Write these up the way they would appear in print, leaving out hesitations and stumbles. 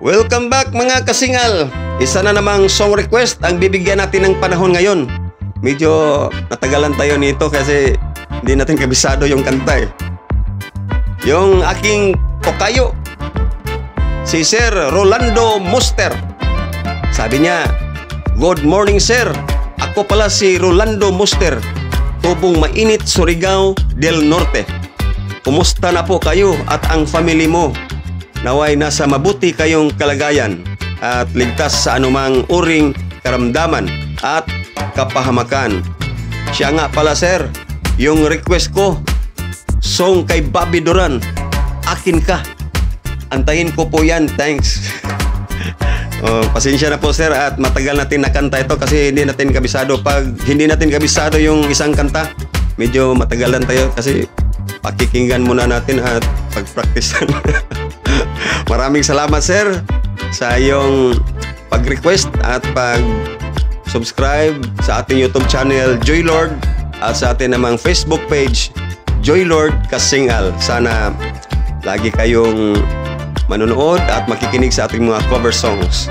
Welcome back mga kasingal. Isa na namang song request ang bibigyan natin ng panahon ngayon. Medyo natagalan tayo nito kasi hindi natin kabisado yung kanta eh. Yung aking tokayo, si Sir Rolando Muster. Sabi niya, "Good morning sir. Ako pala si Rolando Muster, tubong mainit, Surigao del Norte. Kumusta na po kayo at ang family mo? Naway nasa mabuti kayong kalagayan at ligtas sa anumang uring karamdaman at kapahamakan." Siya nga pala sir, yung request ko, song kay Bobby Duran, "Akin Ka." Antayin ko po yan, thanks. Pasensya na po sir at matagal natin nakanta ito kasi hindi natin kabisado. Pag hindi natin kabisado yung isang kanta, medyo matagalan tayo kasi pakikinggan muna natin at pag-practice. Maraming salamat sir sa iyong pag-request at pag-subscribe sa ating YouTube channel Joy Lord at sa ating namang Facebook page Joy Lord Kasingal. Sana lagi kayong manonood at makikinig sa ating mga cover songs.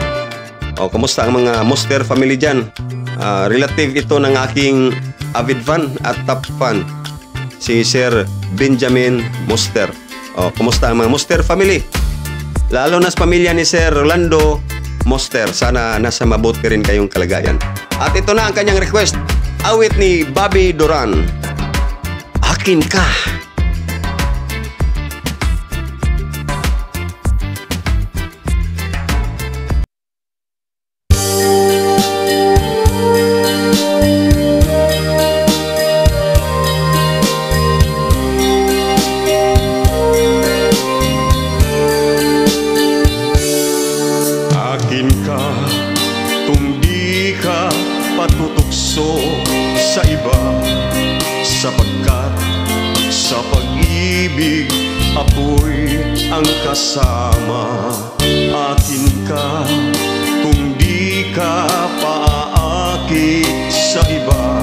Kumusta ang mga Muster family dyan? Relative ito ng aking avid fan at top fan, si Sir Benjamin Muster. Kumusta ang mga Muster family? Lalo na sa pamilya ni Sir Rolando Muster. Sana nasa mabuti rin kayong kalagayan. At ito na ang kanyang request. Awit ni Bobby Duran, "Akin Ka." Akin ka, kung di ka patutukso sa iba, sapagkat sa pag-ibig ako'y ang kasama. Akin ka, kung di ka paaakit sa iba,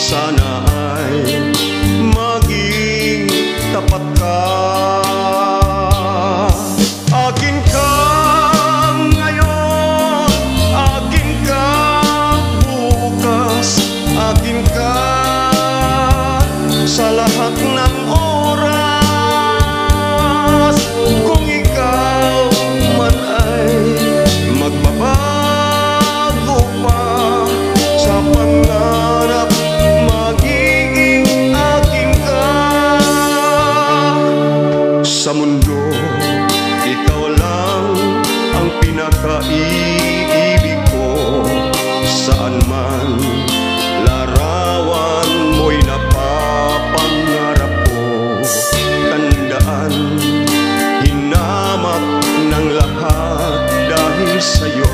sana ay maging tapat ka. Akin ka sa lahat ng oras, kung ikaw man ay magbabago pa sa pangarap, magiging akin ka. Sa mundo, ikaw lang ang pinakaiibig ko. Saan man larawan mo'y napapangarap ko. Tandaan, hinamak ng lahat dahil sa'yo.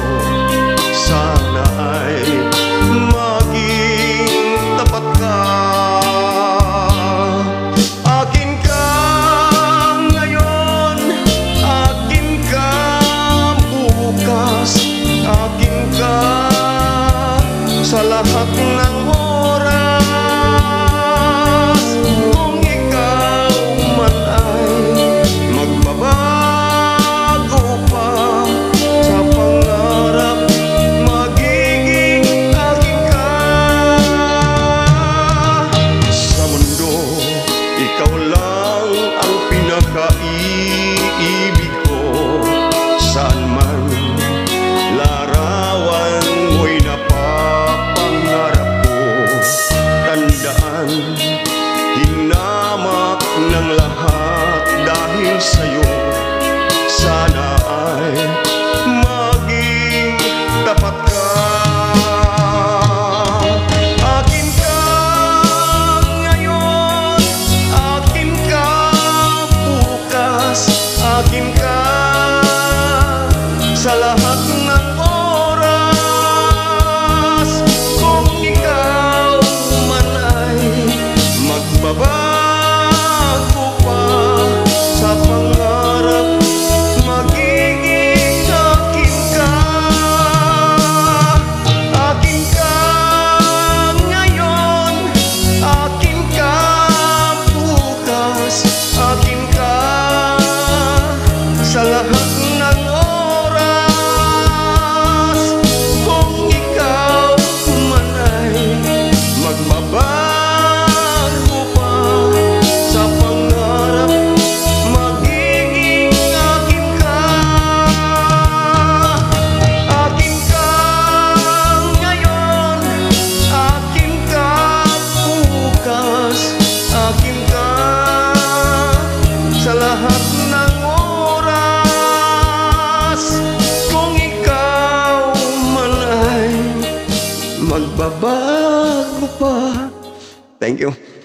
Sana ay maging tapat ka. Akin ka ngayon, akin ka bukas, sa lahat ng oras. Kung ikaw man ay magbabago pa sa pangarap, magiging akin ka. Akin ka ngayon, akin ka bukas, akin ka sa lahat ng oras. Kung ikaw man ay magbabago pa. Thank you.